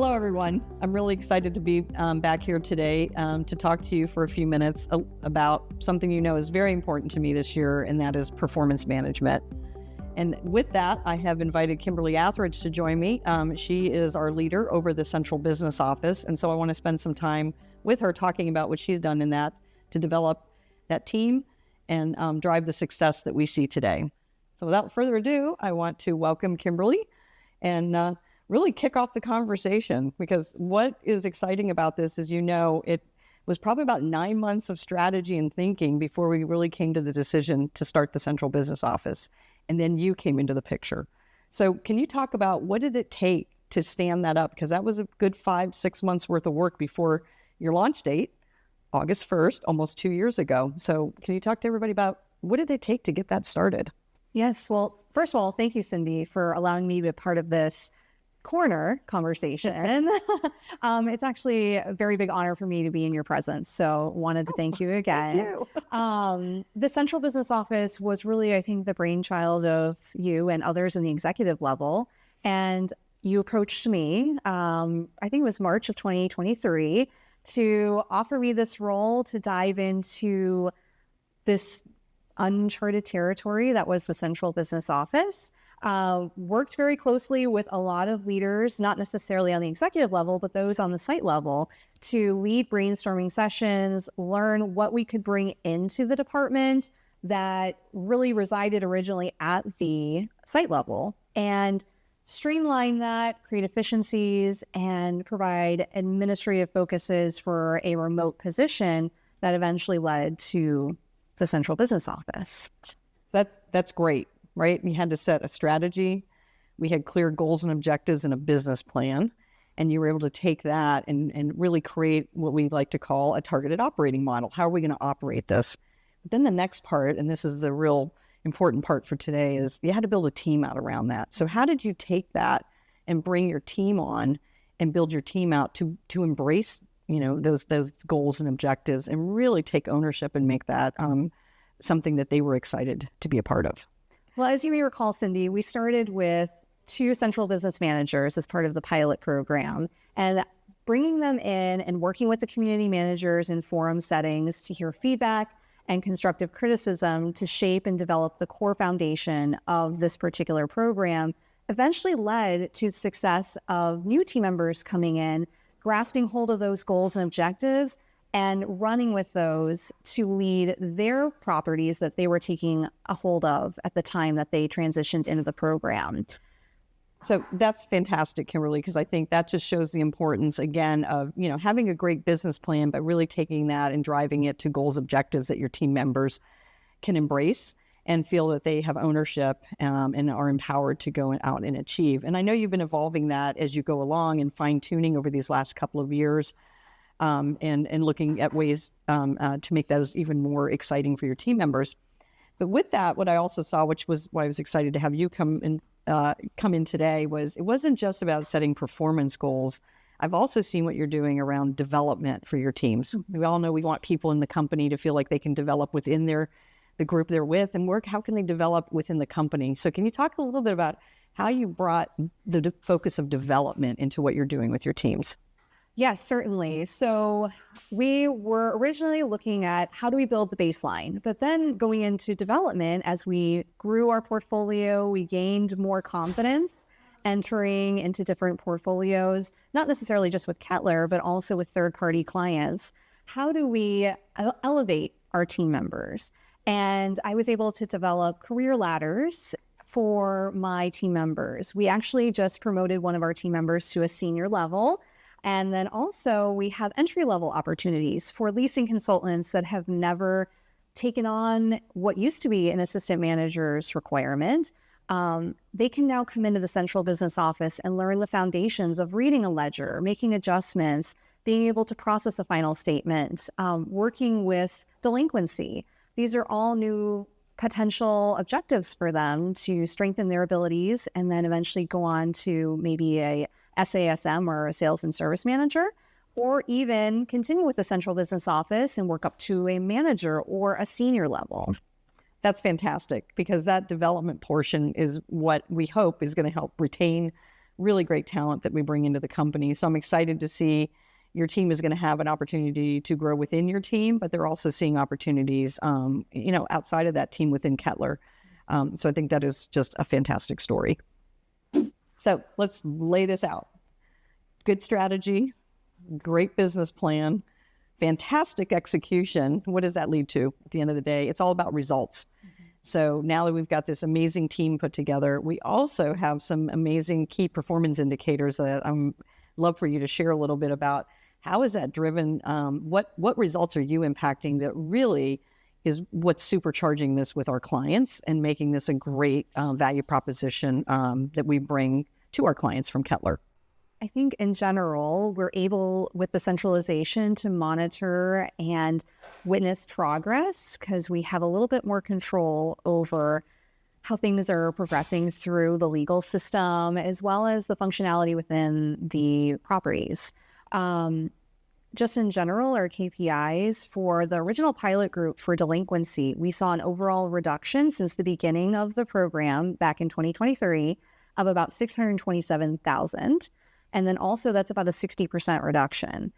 Hello, everyone. I'm really excited to be back here today to talk to you for a few minutes about something you know is very important to me this year, and that is performance management. And with that, I have invited Kimberly Athridge to join me. She is our leader over the Central Business Office, and so I want to spend some time with her talking about what she's done in that to develop that team and drive the success that we see today. So without further ado, I want to welcome Kimberly and really kick off the conversation, because what is exciting about this is, it was probably about 9 months of strategy and thinking before we really came to the decision to start the Central Business Office. And then you came into the picture. So can you talk about what did it take to stand that up? Because that was a good 5-6 months worth of work before your launch date, August 1st, almost 2 years ago. So can you talk to everybody about what did it take to get that started? Yes. Well, first of all, thank you, Cindy, for allowing me to be a part of this corner conversation. It's actually a very big honor for me to be in your presence. So wanted to thank you again. Thank you. The Central Business Office was really, I think, the brainchild of you and others in the executive level. And you approached me, I think it was March of 2023, to offer me this role to dive into this uncharted territory that was the Central Business Office. Worked very closely with a lot of leaders, not necessarily on the executive level, but those on the site level, to lead brainstorming sessions, learn what we could bring into the department that really resided originally at the site level, and streamline that, create efficiencies, and provide administrative focuses for a remote position that eventually led to the Central Business Office. That's great. Right? We had to set a strategy. We had clear goals and objectives and a business plan. And you were able to take that and really create what we like to call a targeted operating model. How are we going to operate this? But then the next part, and this is the real important part for today, is you had to build a team out around that. So how did you take that and bring your team on and build your team out to embrace, those goals and objectives and really take ownership and make that something that they were excited to be a part of? Well, as you may recall, Cindy, we started with 2 central business managers as part of the pilot program, and bringing them in and working with the community managers in forum settings to hear feedback and constructive criticism to shape and develop the core foundation of this particular program eventually led to the success of new team members coming in, grasping hold of those goals and objectives, and running with those to lead their properties that they were taking a hold of at the time that they transitioned into the program. So that's fantastic, Kimberly, because I think that just shows the importance, again, of having a great business plan, but really taking that and driving it to goals, objectives that your team members can embrace and feel that they have ownership and are empowered to go out and achieve. And I know you've been evolving that as you go along and fine-tuning over these last couple of years. And looking at ways to make those even more exciting for your team members. But with that, what I also saw, which was why I was excited to have you come in today, was it wasn't just about setting performance goals. I've also seen what you're doing around development for your teams. We all know we want people in the company to feel like they can develop within the group they're with, and how can they develop within the company. So can you talk a little bit about how you brought the focus of development into what you're doing with your teams? Yes, certainly. So we were originally looking at how do we build the baseline, but then going into development, as we grew our portfolio, we gained more confidence entering into different portfolios, not necessarily just with KETTLER, but also with third-party clients. How do we elevate our team members? And I was able to develop career ladders for my team members. We actually just promoted one of our team members to a senior level. And then also we have entry-level opportunities for leasing consultants that have never taken on what used to be an assistant manager's requirement. They can now come into the Central Business Office and learn the foundations of reading a ledger, making adjustments, being able to process a final statement, working with delinquency. These are all new potential objectives for them to strengthen their abilities and then eventually go on to maybe a SASM or a sales and service manager, or even continue with the Central Business Office and work up to a manager or a senior level. That's fantastic, because that development portion is what we hope is going to help retain really great talent that we bring into the company. So I'm excited to see your team is going to have an opportunity to grow within your team, but they're also seeing opportunities, outside of that team within KETTLER. So I think that is just a fantastic story. So let's lay this out. Good strategy, great business plan, fantastic execution. What does that lead to at the end of the day? It's all about results. So now that we've got this amazing team put together, we also have some amazing key performance indicators that I'm love for you to share a little bit about. How is that driven? What results are you impacting that really is what's supercharging this with our clients and making this a great value proposition that we bring to our clients from KETTLER? I think in general, we're able with the centralization to monitor and witness progress because we have a little bit more control over how things are progressing through the legal system, as well as the functionality within the properties. Just in general, our KPIs for the original pilot group for delinquency, we saw an overall reduction since the beginning of the program back in 2023 of about 627,000. And then also that's about a 60% reduction.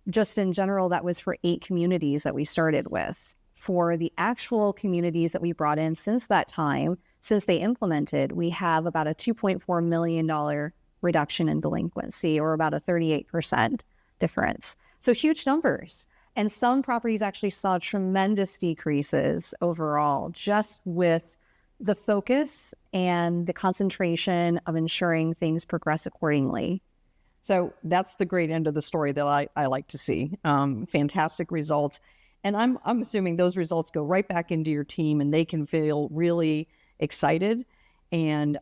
Just in general, that was for 8 communities that we started with. For the actual communities that we brought in since that time, since they implemented, we have about a $2.4 million reduction in delinquency, or about a 38% difference. So huge numbers. And some properties actually saw tremendous decreases overall, just with the focus and the concentration of ensuring things progress accordingly. So that's the great end of the story that I like to see. Fantastic results. And I'm assuming those results go right back into your team and they can feel really excited and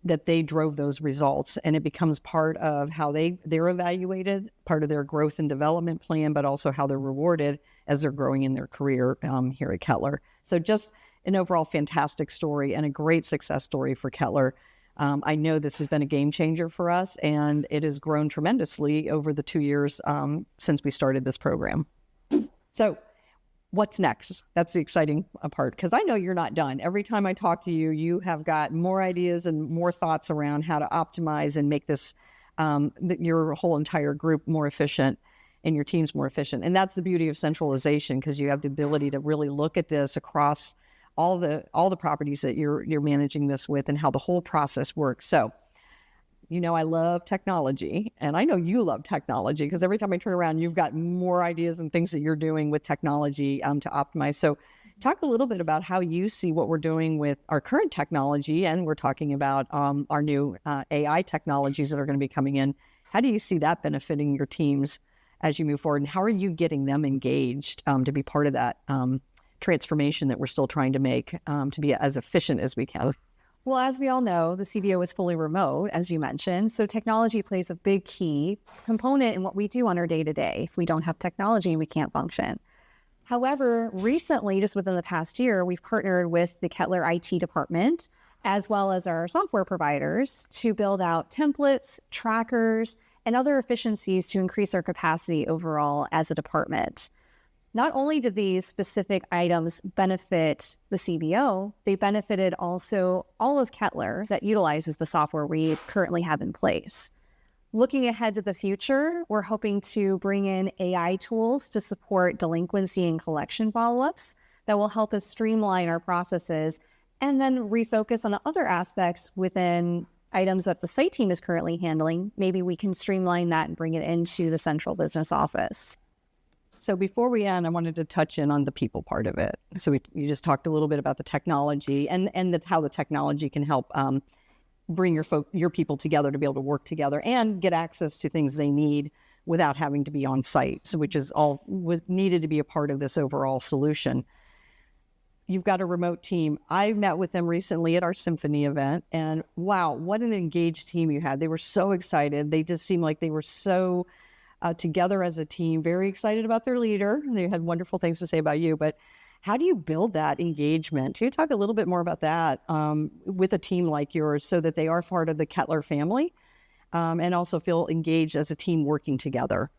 that they drove those results, and it becomes part of how they're evaluated, part of their growth and development plan, but also how they're rewarded as they're growing in their career here at KETTLER. So just an overall fantastic story and a great success story for KETTLER. I know this has been a game changer for us, and it has grown tremendously over the 2 years since we started this program. So what's next? That's the exciting part, because I know you're not done. Every time I talk to you, you have got more ideas and more thoughts around how to optimize and make this your whole entire group more efficient and your teams more efficient. And that's the beauty of centralization, because you have the ability to really look at this across all the properties that you're managing this with and how the whole process works. So, I love technology, and I know you love technology, because every time I turn around, you've got more ideas and things that you're doing with technology to optimize. So talk a little bit about how you see what we're doing with our current technology, and we're talking about our new AI technologies that are going to be coming in. How do you see that benefiting your teams as you move forward, and how are you getting them engaged to be part of that transformation that we're still trying to make to be as efficient as we can? Well, as we all know, the CBO is fully remote, as you mentioned. So technology plays a big key component in what we do on our day-to-day. If we don't have technology, we can't function. However, recently, just within the past year, we've partnered with the KETTLER IT department, as well as our software providers, to build out templates, trackers, and other efficiencies to increase our capacity overall as a department. Not only did these specific items benefit the CBO, they benefited also all of KETTLER that utilizes the software we currently have in place. Looking ahead to the future, we're hoping to bring in AI tools to support delinquency and collection follow-ups that will help us streamline our processes and then refocus on other aspects within items that the site team is currently handling. Maybe we can streamline that and bring it into the central business office. So before we end, I wanted to touch in on the people part of it. So you just talked a little bit about the technology and how the technology can help bring your people together to be able to work together and get access to things they need without having to be on site. So which is all was needed to be a part of this overall solution. You've got a remote team. I met with them recently at our symphony event, and wow, what an engaged team you had. They were so excited. They just seemed like they were so together as a team, very excited about their leader. They had wonderful things to say about you, but how do you build that engagement? Can you talk a little bit more about that with a team like yours so that they are part of the KETTLER family and also feel engaged as a team working together?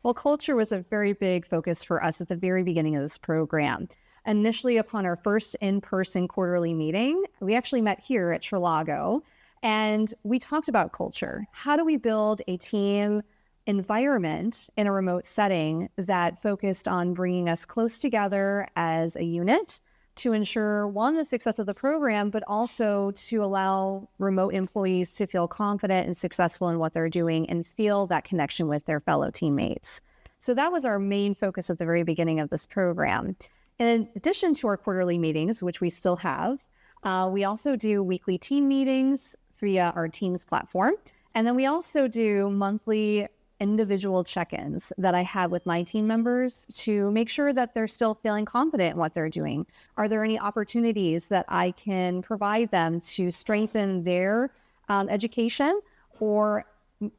Well, culture was a very big focus for us at the very beginning of this program. Initially, upon our first in-person quarterly meeting, we actually met here at Trilago, And we talked about culture. How do we build a team environment in a remote setting that focused on bringing us close together as a unit to ensure, one, the success of the program, but also to allow remote employees to feel confident and successful in what they're doing and feel that connection with their fellow teammates. So that was our main focus at the very beginning of this program. In addition to our quarterly meetings, which we still have, we also do weekly team meetings via our Teams platform. And then we also do monthly individual check-ins that I have with my team members to make sure that they're still feeling confident in what they're doing. Are there any opportunities that I can provide them to strengthen their education or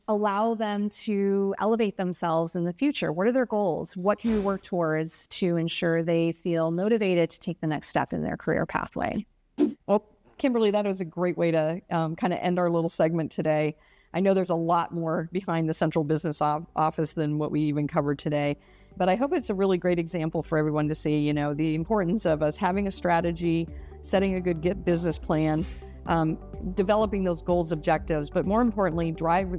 allow them to elevate themselves in the future? What are their goals? What can we work towards to ensure they feel motivated to take the next step in their career pathway? Well, Kimberly, that was a great way to kind of end our little segment today. I know there's a lot more behind the central business office than what we even covered today, but I hope it's a really great example for everyone to see, you know, the importance of us having a strategy, setting a good business plan, developing those goals, objectives, but more importantly,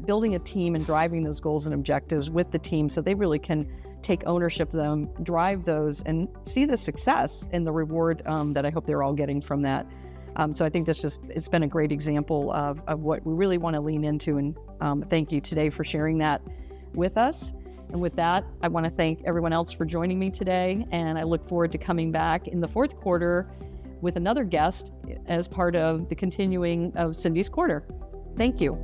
building a team and driving those goals and objectives with the team so they really can take ownership of them, drive those, and see the success and the reward that I hope they're all getting from that. So I think it's been a great example of what we really want to lean into. And thank you today for sharing that with us. And with that, I want to thank everyone else for joining me today. And I look forward to coming back in the fourth quarter with another guest as part of the continuing of Cindy's Quarter. Thank you.